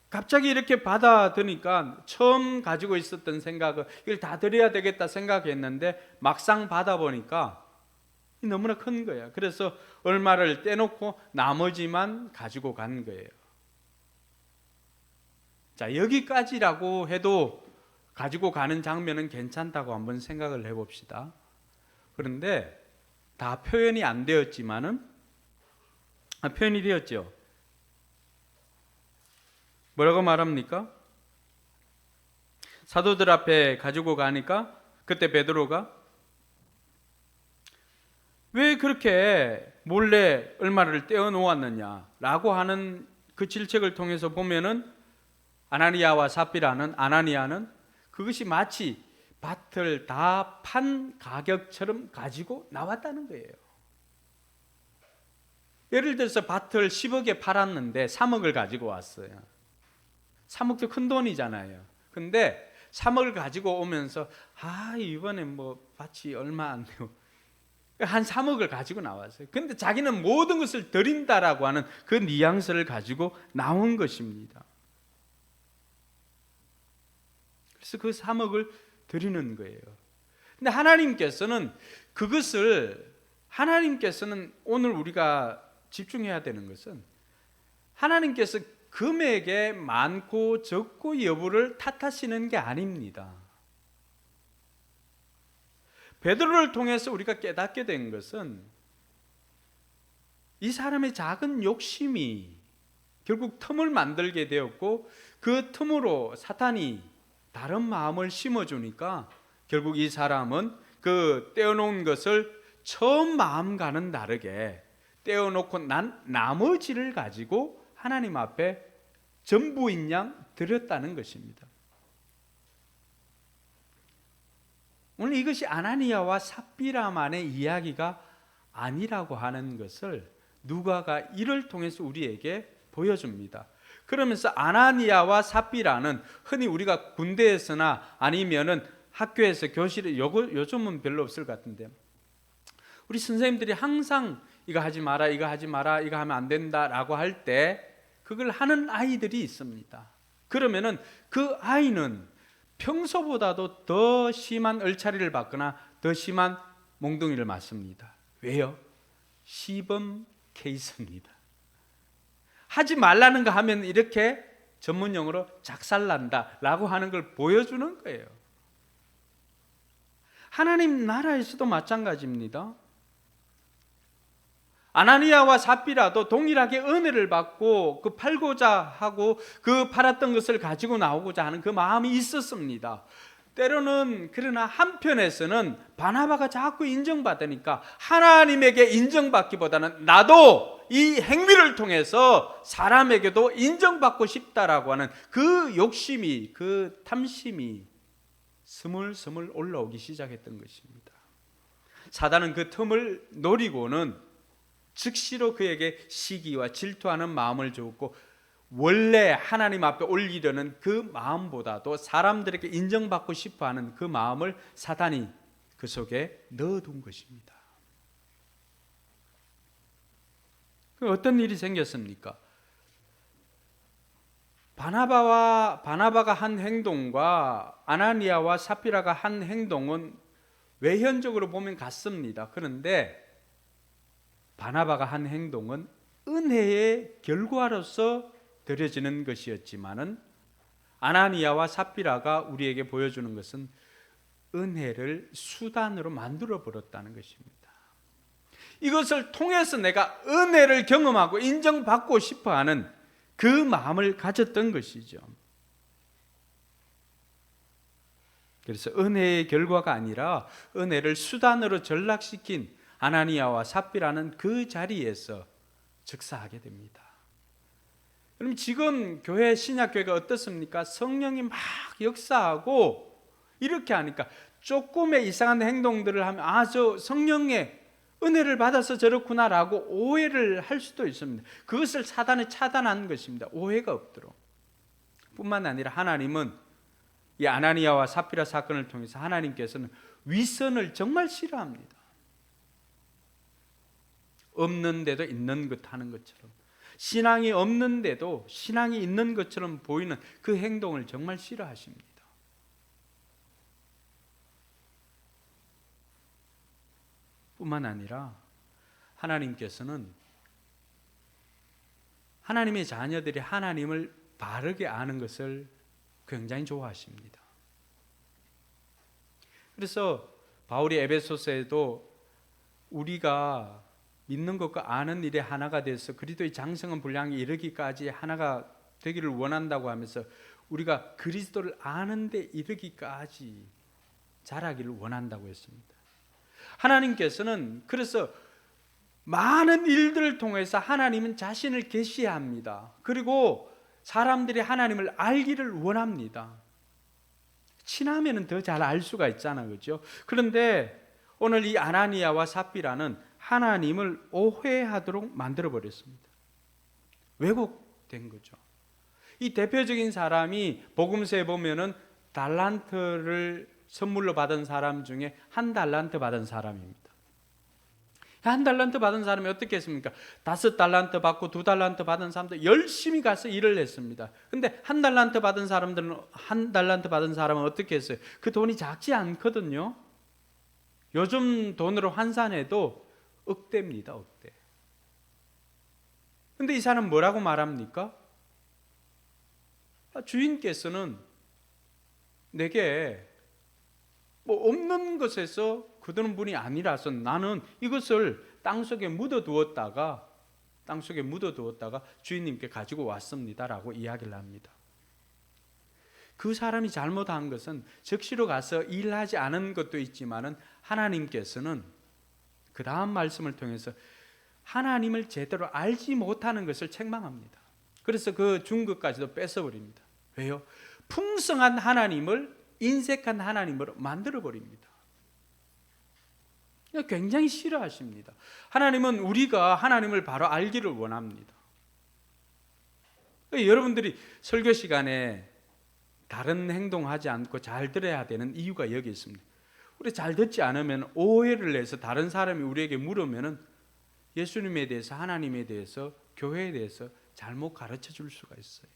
갑자기 이렇게 받아드니까 처음 가지고 있었던 생각은 이걸 다 드려야 되겠다 생각했는데 막상 받아보니까 너무나 큰 거예요. 그래서 얼마를 떼놓고 나머지만 가지고 간 거예요. 자, 여기까지라고 해도 가지고 가는 장면은 괜찮다고 한번 생각을 해봅시다. 그런데 다 표현이 안 되었지만은 표현이 되었죠. 뭐라고 말합니까? 사도들 앞에 가지고 가니까 그때 베드로가 왜 그렇게 몰래 얼마를 떼어 놓았느냐라고 하는 그 질책을 통해서 보면은 아나니아와 삽비라는 아나니아는 그것이 마치 밭을 다 판 가격처럼 가지고 나왔다는 거예요. 예를 들어서 밭을 10억에 팔았는데 3억을 가지고 왔어요. 3억도 큰 돈이잖아요. 근데 3억을 가지고 오면서 이번에 뭐 밭이 얼마 안 되고 한 3억을 가지고 나왔어요. 근데 자기는 모든 것을 드린다라고 하는 그 뉘앙스를 가지고 나온 것입니다. 그래서 그 3억을 드리는 거예요. 근데 하나님께서는 오늘 우리가 집중해야 되는 것은 하나님께서 금액의 많고 적고 여부를 탓하시는 게 아닙니다. 베드로를 통해서 우리가 깨닫게 된 것은 이 사람의 작은 욕심이 결국 틈을 만들게 되었고 그 틈으로 사탄이 다른 마음을 심어주니까 결국 이 사람은 그 떼어놓은 것을 처음 마음과는 다르게 떼어놓고 난 나머지를 가지고 하나님 앞에 전부인 양 드렸다는 것입니다. 오늘 이것이 아나니아와 삽비라만의 이야기가 아니라고 하는 것을 누가가 이를 통해서 우리에게 보여줍니다. 그러면서 아나니아와 삽비라는 흔히 우리가 군대에서나 아니면은 학교에서 교실에 요즘은 별로 없을 것 같은데 우리 선생님들이 항상 이거 하지 마라, 이거 하지 마라, 이거 하면 안 된다라고 할 때 그걸 하는 아이들이 있습니다. 그러면은 그 아이는 평소보다도 더 심한 얼차리를 받거나 더 심한 몽둥이를 맞습니다. 왜요? 시범 케이스입니다. 하지 말라는 거 하면 이렇게 전문용어로 작살난다라고 하는 걸 보여주는 거예요. 하나님 나라에서도 마찬가지입니다. 아나니아와 삽비라도 동일하게 은혜를 받고 그 팔고자 하고 그 팔았던 것을 가지고 나오고자 하는 그 마음이 있었습니다. 때로는 그러나 한편에서는 바나바가 자꾸 인정받으니까 하나님에게 인정받기보다는 나도 이 행위를 통해서 사람에게도 인정받고 싶다라고 하는 그 욕심이, 그 탐심이 스물스물 올라오기 시작했던 것입니다. 사단은 그 틈을 노리고는 즉시로 그에게 시기와 질투하는 마음을 주었고 원래 하나님 앞에 올리려는 그 마음보다도 사람들에게 인정받고 싶어하는 그 마음을 사단이 그 속에 넣어둔 것입니다. 어떤 일이 생겼습니까? 바나바가 한 행동과 아나니아와 삽비라가 한 행동은 외현적으로 보면 같습니다. 그런데 바나바가 한 행동은 은혜의 결과로서 드려지는 것이었지만은 아나니아와 삽비라가 우리에게 보여주는 것은 은혜를 수단으로 만들어 버렸다는 것입니다. 이것을 통해서 내가 은혜를 경험하고 인정받고 싶어하는 그 마음을 가졌던 것이죠. 그래서 은혜의 결과가 아니라 은혜를 수단으로 전락시킨 아나니아와 삽비라는 그 자리에서 즉사하게 됩니다. 그럼 지금 교회, 신약교회가 어떻습니까? 성령이 막 역사하고 이렇게 하니까 조금의 이상한 행동들을 하면 저 성령의 은혜를 받아서 저렇구나라고 오해를 할 수도 있습니다. 그것을 사단이 차단한 것입니다. 오해가 없도록. 뿐만 아니라 하나님은 이 아나니아와 삽비라 사건을 통해서 하나님께서는 위선을 정말 싫어합니다. 없는데도 있는 것 하는 것처럼, 신앙이 없는데도 신앙이 있는 것처럼 보이는 그 행동을 정말 싫어하십니다. 뿐만 아니라 하나님께서는 하나님의 자녀들이 하나님을 바르게 아는 것을 굉장히 좋아하십니다. 그래서 바울이 에베소서에도 우리가 믿는 것과 아는 일에 하나가 돼서 그리스도의 장성한 분량에 이르기까지 하나가 되기를 원한다고 하면서 우리가 그리스도를 아는 데 이르기까지 자라기를 원한다고 했습니다. 하나님께서는 그래서 많은 일들을 통해서 하나님은 자신을 계시합니다. 그리고 사람들이 하나님을 알기를 원합니다. 친하면 더 잘 알 수가 있잖아, 그렇죠? 그런데 오늘 이 아나니아와 삽비라는 하나님을 오해하도록 만들어 버렸습니다. 왜곡된 거죠. 이 대표적인 사람이 복음서에 보면은 달란트를 선물로 받은 사람 중에 한 달란트 받은 사람입니다. 한 달란트 받은 사람이 어떻게 했습니까? 5달란트 받고 2달란트 받은 사람들 열심히 가서 일을 했습니다. 근데 한 달란트 받은 사람은 어떻게 했어요? 그 돈이 작지 않거든요. 요즘 돈으로 환산해도 억대입니다, 억대. 근데 이 사람 뭐라고 말합니까? 주인께서는 내게 없는 것에서 거두는 분이 아니라서 나는 이것을 땅속에 묻어두었다가 주인님께 가지고 왔습니다라고 이야기를 합니다. 그 사람이 잘못한 것은 적시로 가서 일하지 않은 것도 있지만은 하나님께서는 그 다음 말씀을 통해서 하나님을 제대로 알지 못하는 것을 책망합니다. 그래서 그 중급까지도 뺏어버립니다. 왜요? 풍성한 하나님을 인색한 하나님으로 만들어버립니다. 굉장히 싫어하십니다. 하나님은 우리가 하나님을 바로 알기를 원합니다. 여러분들이 설교 시간에 다른 행동하지 않고 잘 들어야 되는 이유가 여기 있습니다. 우리 잘 듣지 않으면 오해를 해서 다른 사람이 우리에게 물으면 예수님에 대해서, 하나님에 대해서, 교회에 대해서 잘못 가르쳐 줄 수가 있어요.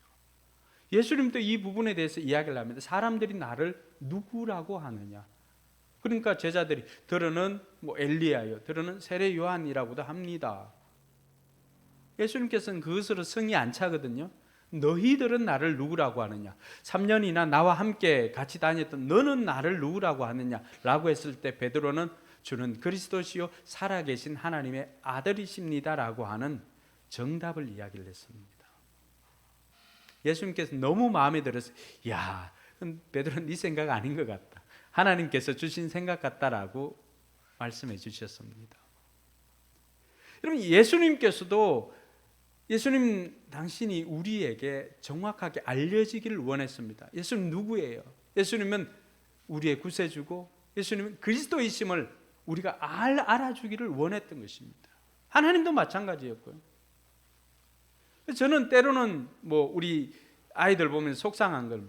예수님도 이 부분에 대해서 이야기를 합니다. 사람들이 나를 누구라고 하느냐. 그러니까 제자들이 들어는 엘리야요, 들어는 세례 요한이라고도 합니다. 예수님께서는 그것으로 성이 안 차거든요. 너희들은 나를 누구라고 하느냐? 3년이나 나와 함께 같이 다녔던 너는 나를 누구라고 하느냐? 라고 했을 때 베드로는 주는 그리스도시요 살아계신 하나님의 아들이십니다 라고 하는 정답을 이야기를 했습니다. 예수님께서 너무 마음에 들어서 야, 베드로는 네 생각 아닌 것 같다. 하나님께서 주신 생각 같다라고 말씀해 주셨습니다. 여러분, 예수님 당신이 우리에게 정확하게 알려지기를 원했습니다. 예수님 누구예요? 예수님은 우리의 구세주고 예수님은 그리스도이심을 우리가 알아주기를 원했던 것입니다. 하나님도 마찬가지였고요. 저는 때로는 우리 아이들 보면 속상한 걸,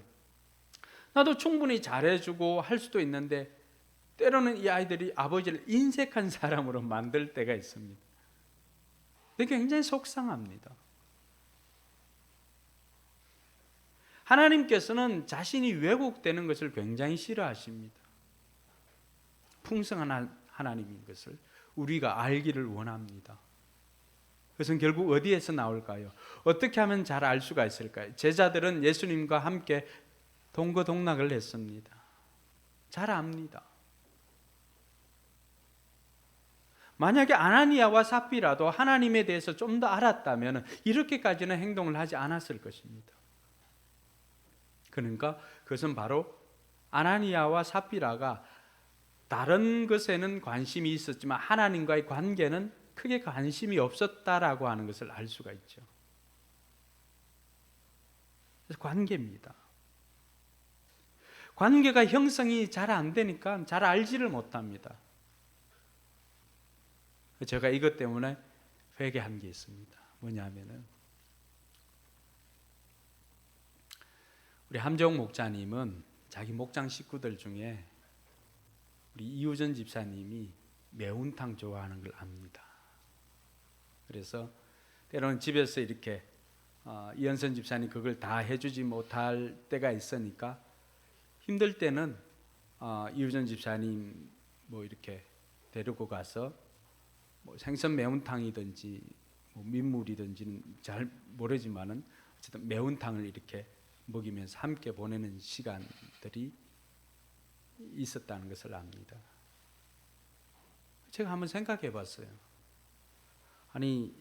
나도 충분히 잘해주고 할 수도 있는데 때로는 이 아이들이 아버지를 인색한 사람으로 만들 때가 있습니다. 되게 굉장히 속상합니다. 하나님께서는 자신이 왜곡되는 것을 굉장히 싫어하십니다. 풍성한 하나님인 것을 우리가 알기를 원합니다. 그것은 결국 어디에서 나올까요? 어떻게 하면 잘 알 수가 있을까요? 제자들은 예수님과 함께 동거동락을 했습니다. 잘 압니다. 만약에 아나니아와 삽비라도 하나님에 대해서 좀 더 알았다면 이렇게까지는 행동을 하지 않았을 것입니다. 그러니까 그것은 바로 아나니아와 삽비라가 다른 것에는 관심이 있었지만 하나님과의 관계는 크게 관심이 없었다라고 하는 것을 알 수가 있죠. 그래서 관계입니다. 관계가 형성이 잘 안 되니까 잘 알지를 못합니다. 제가 이것 때문에 회개한 게 있습니다. 뭐냐면은 우리 함정 목자님은 자기 목장 식구들 중에 우리 이우전 집사님이 매운탕 좋아하는 걸 압니다. 그래서 때로는 집에서 이렇게 이현선 집사님 그걸 다 해주지 못할 때가 있으니까 힘들 때는 이우전 집사님 뭐 이렇게 데리고 가서 뭐 생선 매운탕이든지 뭐 민물이든지는 잘 모르지만은 어쨌든 매운탕을 이렇게 먹이면서 함께 보내는 시간들이 있었다는 것을 압니다. 제가 한번 생각해 봤어요. 아니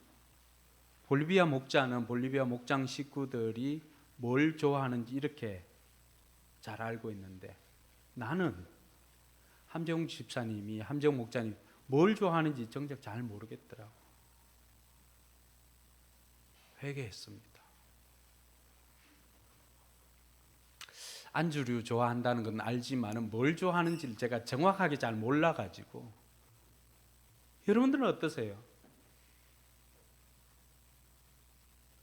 볼리비아 목자는 볼리비아 목장 식구들이 뭘 좋아하는지 이렇게 잘 알고 있는데 나는 함정 집사님이 함정 목자님 뭘 좋아하는지 정작 잘 모르겠더라고. 회개했습니다. 안주류 좋아한다는 건 알지만 뭘 좋아하는지를 제가 정확하게 잘 몰라가지고. 여러분들은 어떠세요?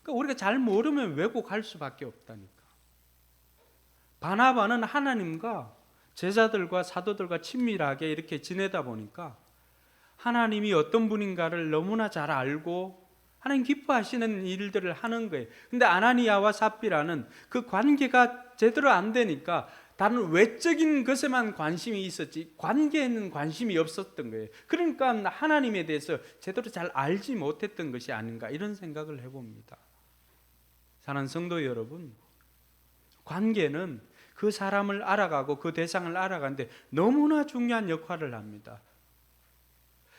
그러니까 우리가 잘 모르면 왜곡할 수밖에 없다니까. 바나바는 하나님과 제자들과 사도들과 친밀하게 이렇게 지내다 보니까 하나님이 어떤 분인가를 너무나 잘 알고 하나님 기뻐하시는 일들을 하는 거예요. 근데 아나니아와 삽비라는 그 관계가 제대로 안 되니까 다른 외적인 것에만 관심이 있었지 관계에는 관심이 없었던 거예요. 그러니까 하나님에 대해서 제대로 잘 알지 못했던 것이 아닌가 이런 생각을 해봅니다. 사랑하는 성도 여러분, 관계는 그 사람을 알아가고 그 대상을 알아가는데 너무나 중요한 역할을 합니다.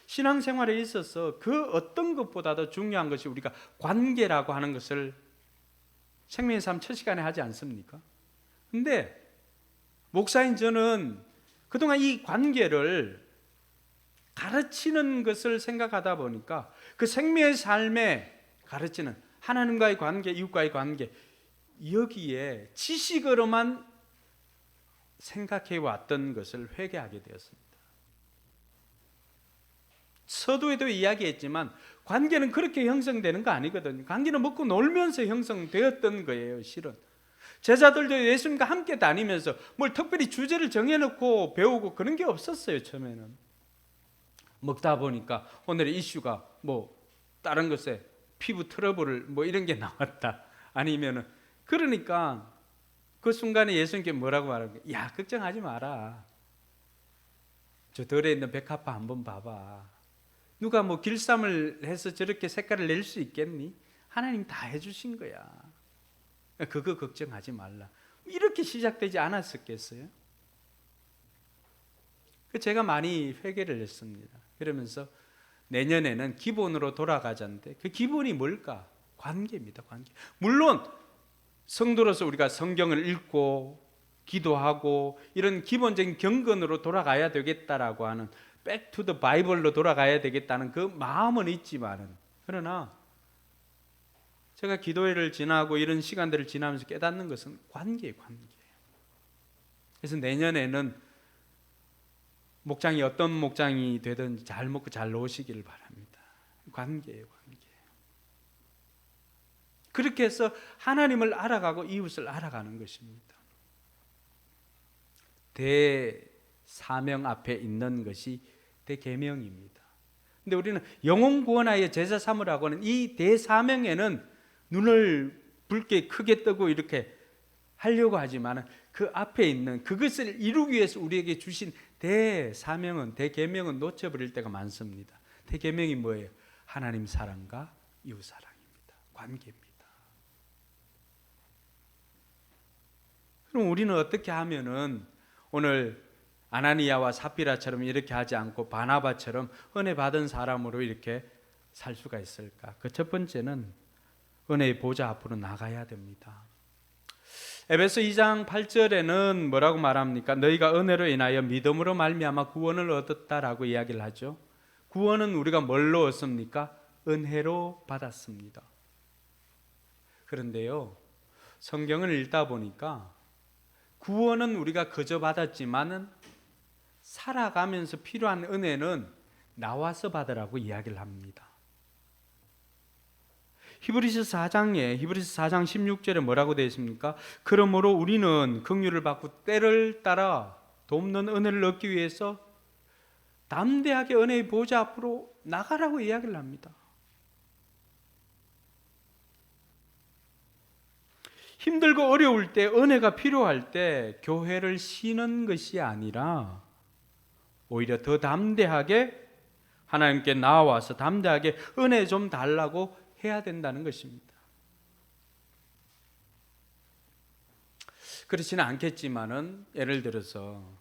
신앙생활에 있어서 그 어떤 것보다도 중요한 것이 우리가 관계라고 하는 것을 생명의 삶 첫 시간에 하지 않습니까? 근데 목사인 저는 그동안 이 관계를 가르치는 것을 생각하다 보니까 그 생명의 삶에 가르치는 하나님과의 관계, 이웃과의 관계 여기에 지식으로만 생각해 왔던 것을 회개하게 되었습니다. 서두에도 이야기했지만 관계는 그렇게 형성되는 거 아니거든요. 관계는 먹고 놀면서 형성되었던 거예요. 실은 제자들도 예수님과 함께 다니면서 뭘 특별히 주제를 정해놓고 배우고 그런 게 없었어요. 처음에는 먹다 보니까 오늘의 이슈가 뭐 다른 것에 피부 트러블 뭐 이런 게 나왔다 아니면은 그러니까 그 순간에 예수님께 뭐라고 말하는 거예요? 야 걱정하지 마라. 저 덜에 있는 백합화 한번 봐봐. 누가 뭐 길쌈을 해서 저렇게 색깔을 낼 수 있겠니? 하나님 다 해주신 거야. 그거 걱정하지 말라. 이렇게 시작되지 않았었겠어요? 제가 많이 회개를 했습니다. 그러면서 내년에는 기본으로 돌아가자는데 그 기본이 뭘까? 관계입니다. 관계. 물론 성도로서 우리가 성경을 읽고 기도하고 이런 기본적인 경건으로 돌아가야 되겠다라고 하는 back to the Bible로 돌아가야 되겠다는 그 마음은 있지만은 그러나 제가 기도회를 지나고 이런 시간들을 지나면서 깨닫는 것은 관계예요. 관계. 그래서 내년에는 목장이 어떤 목장이 되든지 잘 먹고 잘 노시기를 바랍니다. 관계예요. 관계. 그렇게 해서 하나님을 알아가고 이웃을 알아가는 것입니다. 대사명 앞에 있는 것이 대계명입니다. 근데 우리는 영혼 구원하여 제자 삼으라고 하는 이 대사명에는 눈을 붉게 크게 뜨고 이렇게 하려고 하지만 그 앞에 있는 그것을 이루기 위해서 우리에게 주신 대사명은 대계명은 놓쳐버릴 때가 많습니다. 대계명이 뭐예요? 하나님 사랑과 이웃 사랑입니다. 관계입니다. 그럼 우리는 어떻게 하면은 오늘 아나니아와 삽비라처럼 이렇게 하지 않고 바나바처럼 은혜 받은 사람으로 이렇게 살 수가 있을까? 그 첫 번째는 은혜의 보좌 앞으로 나가야 됩니다. 에베소 2장 8절에는 뭐라고 말합니까? 너희가 은혜로 인하여 믿음으로 말미암아 구원을 얻었다라고 이야기를 하죠. 구원은 우리가 뭘로 얻습니까? 은혜로 받았습니다. 그런데요, 성경을 읽다 보니까 구원은 우리가 그저 받았지만은 살아가면서 필요한 은혜는 나와서 받으라고 이야기를 합니다. 히브리서 4장 16절에 뭐라고 되어 있습니까? 그러므로 우리는 긍휼을 받고 때를 따라 돕는 은혜를 얻기 위해서 담대하게 은혜의 보좌 앞으로 나가라고 이야기를 합니다. 힘들고 어려울 때, 은혜가 필요할 때 교회를 쉬는 것이 아니라 오히려 더 담대하게 하나님께 나와서 담대하게 은혜 좀 달라고 해야 된다는 것입니다. 그렇지는 않겠지만은 예를 들어서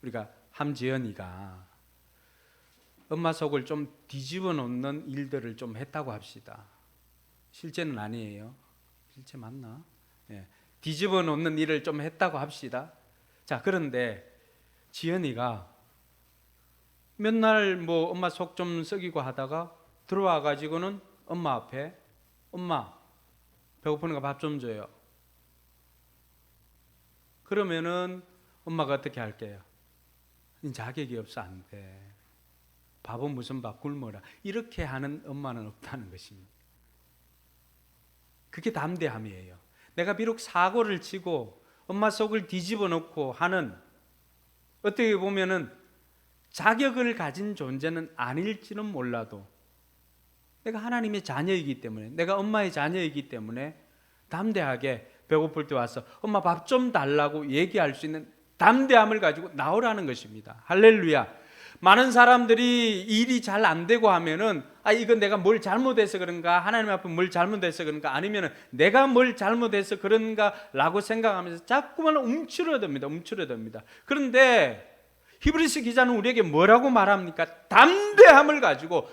우리가 함지연이가 엄마 속을 좀 뒤집어 놓는 일들을 좀 했다고 합시다. 실제는 아니에요. 실제 맞나? 예. 뒤집어 놓는 일을 좀 했다고 합시다. 자, 그런데 지연이가 맨날 뭐 엄마 속 좀 썩이고 하다가 들어와 가지고는 엄마 앞에 엄마 배고프니까 밥 좀 줘요. 그러면은 엄마가 어떻게 할게요? 자격이 없어 안 돼. 밥은 무슨 밥 굶어라. 이렇게 하는 엄마는 없다는 것입니다. 그게 담대함이에요. 내가 비록 사고를 치고 엄마 속을 뒤집어 놓고 하는 어떻게 보면은 자격을 가진 존재는 아닐지는 몰라도 내가 하나님의 자녀이기 때문에 내가 엄마의 자녀이기 때문에 담대하게 배고플 때 와서 엄마 밥 좀 달라고 얘기할 수 있는 담대함을 가지고 나오라는 것입니다. 할렐루야. 많은 사람들이 일이 잘 안 되고 하면은 이건 내가 뭘 잘못해서 그런가, 하나님 앞에 뭘 잘못해서 그런가, 아니면은 내가 뭘 잘못해서 그런가 라고 생각하면서 자꾸만 움츠러듭니다. 그런데 히브리서 기자는 우리에게 뭐라고 말합니까? 담대함을 가지고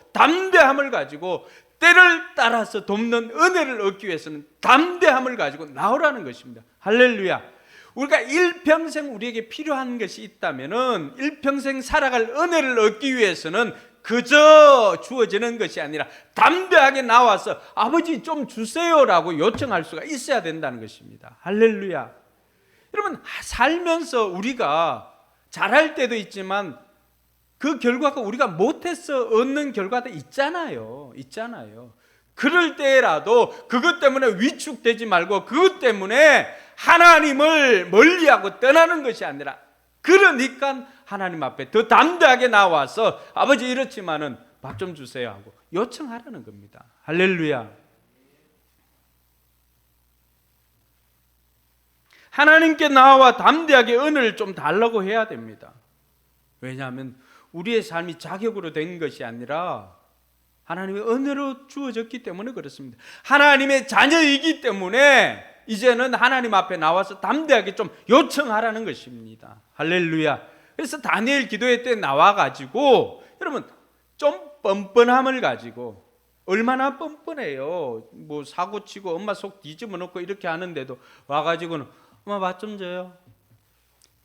때를 따라서 돕는 은혜를 얻기 위해서는 담대함을 가지고 나오라는 것입니다. 할렐루야. 우리가 일평생 우리에게 필요한 것이 있다면은 일평생 살아갈 은혜를 얻기 위해서는 그저 주어지는 것이 아니라 담대하게 나와서 아버지 좀 주세요라고 요청할 수가 있어야 된다는 것입니다. 할렐루야. 여러분, 살면서 우리가 잘할 때도 있지만 그 결과가 우리가 못해서 얻는 결과도 있잖아요. 그럴 때라도 그것 때문에 위축되지 말고 그것 때문에 하나님을 멀리하고 떠나는 것이 아니라, 그러니까 하나님 앞에 더 담대하게 나와서 아버지 이렇지만은 밥 좀 주세요 하고 요청하라는 겁니다. 할렐루야. 하나님께 나와 담대하게 은혜를 좀 달라고 해야 됩니다. 왜냐하면 우리의 삶이 자격으로 된 것이 아니라 하나님의 은혜로 주어졌기 때문에 그렇습니다. 하나님의 자녀이기 때문에 이제는 하나님 앞에 나와서 담대하게 좀 요청하라는 것입니다. 할렐루야. 그래서 다니엘 기도회 때 나와가지고 여러분 좀 뻔뻔함을 가지고, 얼마나 뻔뻔해요. 뭐 사고치고 엄마 속 뒤집어 놓고 이렇게 하는데도 와가지고는 엄마 밥 좀 줘요.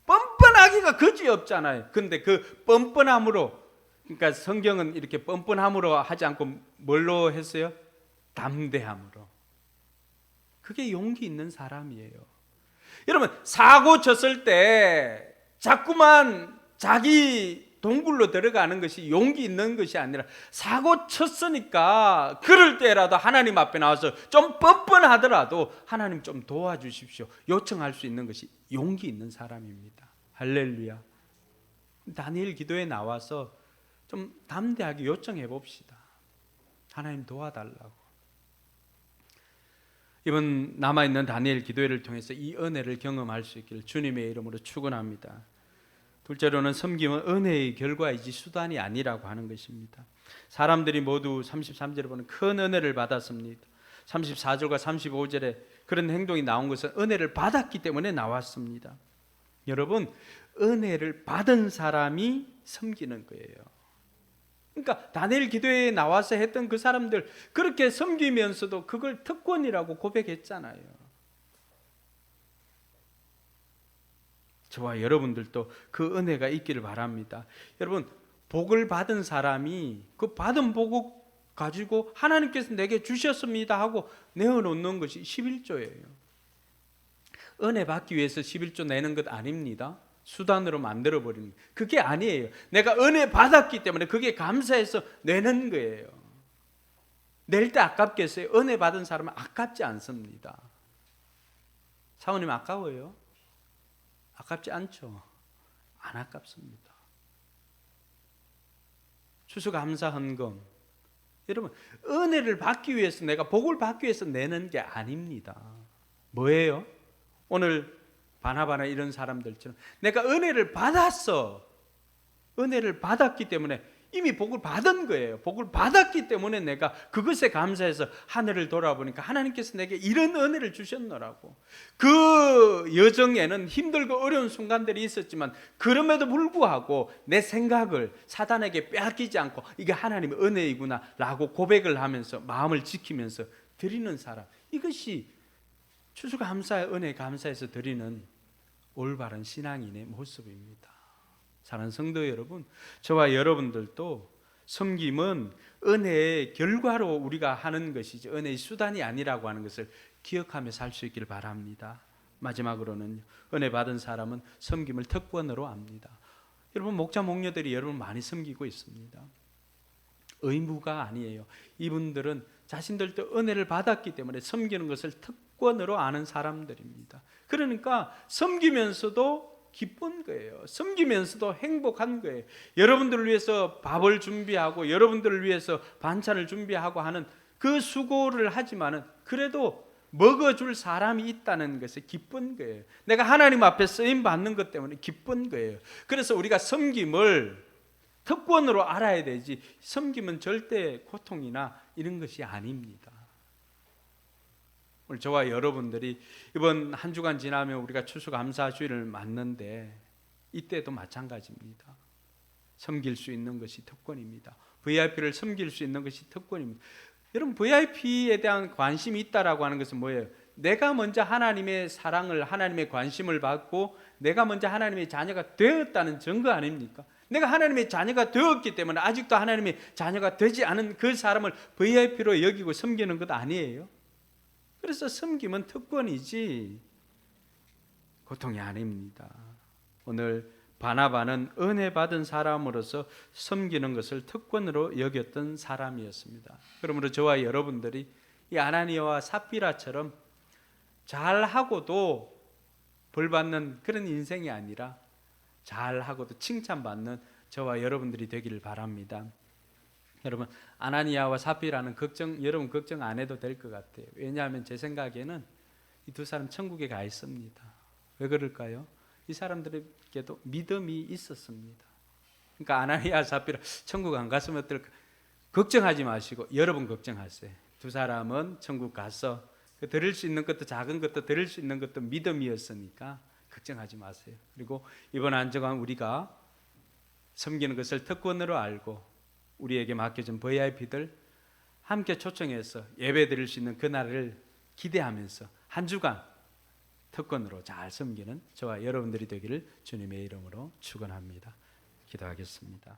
뻔뻔하기가 그지없잖아요. 근데 그 뻔뻔함으로, 그러니까 성경은 이렇게 뻔뻔함으로 하지 않고 뭘로 했어요? 담대함으로. 그게 용기 있는 사람이에요. 여러분, 사고 쳤을 때 자꾸만 자기 동굴로 들어가는 것이 용기 있는 것이 아니라, 사고 쳤으니까 그럴 때라도 하나님 앞에 나와서 좀 뻔뻔하더라도 하나님 좀 도와주십시오 요청할 수 있는 것이 용기 있는 사람입니다. 할렐루야. 다니엘 기도에 나와서 좀 담대하게 요청해 봅시다. 하나님 도와달라고. 이번 남아있는 다니엘 기도회를 통해서 이 은혜를 경험할 수 있기를 주님의 이름으로 축원합니다. 둘째로는 섬김은 은혜의 결과이지 수단이 아니라고 하는 것입니다. 사람들이 모두 33절에 보면 큰 은혜를 받았습니다. 34절과 35절에 그런 행동이 나온 것은 은혜를 받았기 때문에 나왔습니다. 여러분, 은혜를 받은 사람이 섬기는 거예요. 그러니까 다니엘 기도회에 나와서 했던 그 사람들 그렇게 섬기면서도 그걸 특권이라고 고백했잖아요. 저와 여러분들도 그 은혜가 있기를 바랍니다. 여러분, 복을 받은 사람이 그 받은 복을 가지고 하나님께서 내게 주셨습니다 하고 내어놓는 것이 11조예요. 은혜 받기 위해서 11조 내는 것 아닙니다. 수단으로 만들어버리는 거예요. 그게 아니에요. 내가 은혜 받았기 때문에 그게 감사해서 내는 거예요. 낼 때 아깝겠어요? 은혜 받은 사람은 아깝지 않습니다. 사모님 아까워요? 아깝지 않죠? 안 아깝습니다. 추수감사 헌금, 여러분 은혜를 받기 위해서 내가 복을 받기 위해서 내는 게 아닙니다. 뭐예요? 오늘 바나바나 이런 사람들처럼 내가 은혜를 받았어. 은혜를 받았기 때문에 이미 복을 받은 거예요. 복을 받았기 때문에 내가 그것에 감사해서 하늘을 돌아보니까 하나님께서 내게 이런 은혜를 주셨노라고. 그 여정에는 힘들고 어려운 순간들이 있었지만 그럼에도 불구하고 내 생각을 사단에게 빼앗기지 않고 이게 하나님의 은혜이구나 라고 고백을 하면서 마음을 지키면서 드리는 사람, 이것이 추수감사의 은혜 감사해서 드리는 올바른 신앙인의 모습입니다. 사랑하는 성도 여러분, 저와 여러분들도 섬김은 은혜의 결과로 우리가 하는 것이지 은혜의 수단이 아니라고 하는 것을 기억하며 살 수 있기를 바랍니다. 마지막으로는 은혜 받은 사람은 섬김을 특권으로 합니다. 여러분, 목자 목녀들이 여러분 많이 섬기고 있습니다. 의무가 아니에요. 이분들은 자신들도 은혜를 받았기 때문에 섬기는 것을 특권으로 아는 사람들입니다. 그러니까 섬기면서도 기쁜 거예요. 섬기면서도 행복한 거예요. 여러분들을 위해서 밥을 준비하고 여러분들을 위해서 반찬을 준비하고 하는 그 수고를 하지만은 그래도 먹어줄 사람이 있다는 것에 기쁜 거예요. 내가 하나님 앞에 쓰임 받는 것 때문에 기쁜 거예요. 그래서 우리가 섬김을 특권으로 알아야 되지, 섬김은 절대 고통이나 이런 것이 아닙니다. 오늘 저와 여러분들이 이번 한 주간 지나면 우리가 추수감사주일을 맞는데 이때도 마찬가지입니다. 섬길 수 있는 것이 특권입니다. VIP를 섬길 수 있는 것이 특권입니다. 여러분, VIP에 대한 관심이 있다라고 하는 것은 뭐예요? 내가 먼저 하나님의 사랑을, 하나님의 관심을 받고 내가 먼저 하나님의 자녀가 되었다는 증거 아닙니까? 내가 하나님의 자녀가 되었기 때문에 아직도 하나님의 자녀가 되지 않은 그 사람을 VIP로 여기고 섬기는 것 아니에요? 그래서 섬김은 특권이지 고통이 아닙니다. 오늘 바나바는 은혜 받은 사람으로서 섬기는 것을 특권으로 여겼던 사람이었습니다. 그러므로 저와 여러분들이 이 아나니아와 삽비라처럼 잘하고도 벌받는 그런 인생이 아니라 잘하고도 칭찬받는 저와 여러분들이 되기를 바랍니다. 여러분, 아나니아와 삽비라는 여러분 걱정 안 해도 될 것 같아요. 왜냐하면 제 생각에는 이 두 사람 천국에 가 있습니다. 왜 그럴까요? 이 사람들에게도 믿음이 있었습니다. 그러니까 아나니아 삽비라 천국 안 갔으면 어떨까? 걱정하지 마시고 여러분 걱정하세요. 두 사람은 천국 가서 들을 수 있는 것도 작은 것도 들을 수 있는 것도 믿음이었으니까 걱정하지 마세요. 그리고 이번 한 주간 우리가 섬기는 것을 특권으로 알고 우리에게 맡겨진 VIP들 함께 초청해서 예배 드릴 수 있는 그날을 기대하면서 한 주간 특권으로 잘 섬기는 저와 여러분들이 되기를 주님의 이름으로 축원합니다. 기도하겠습니다.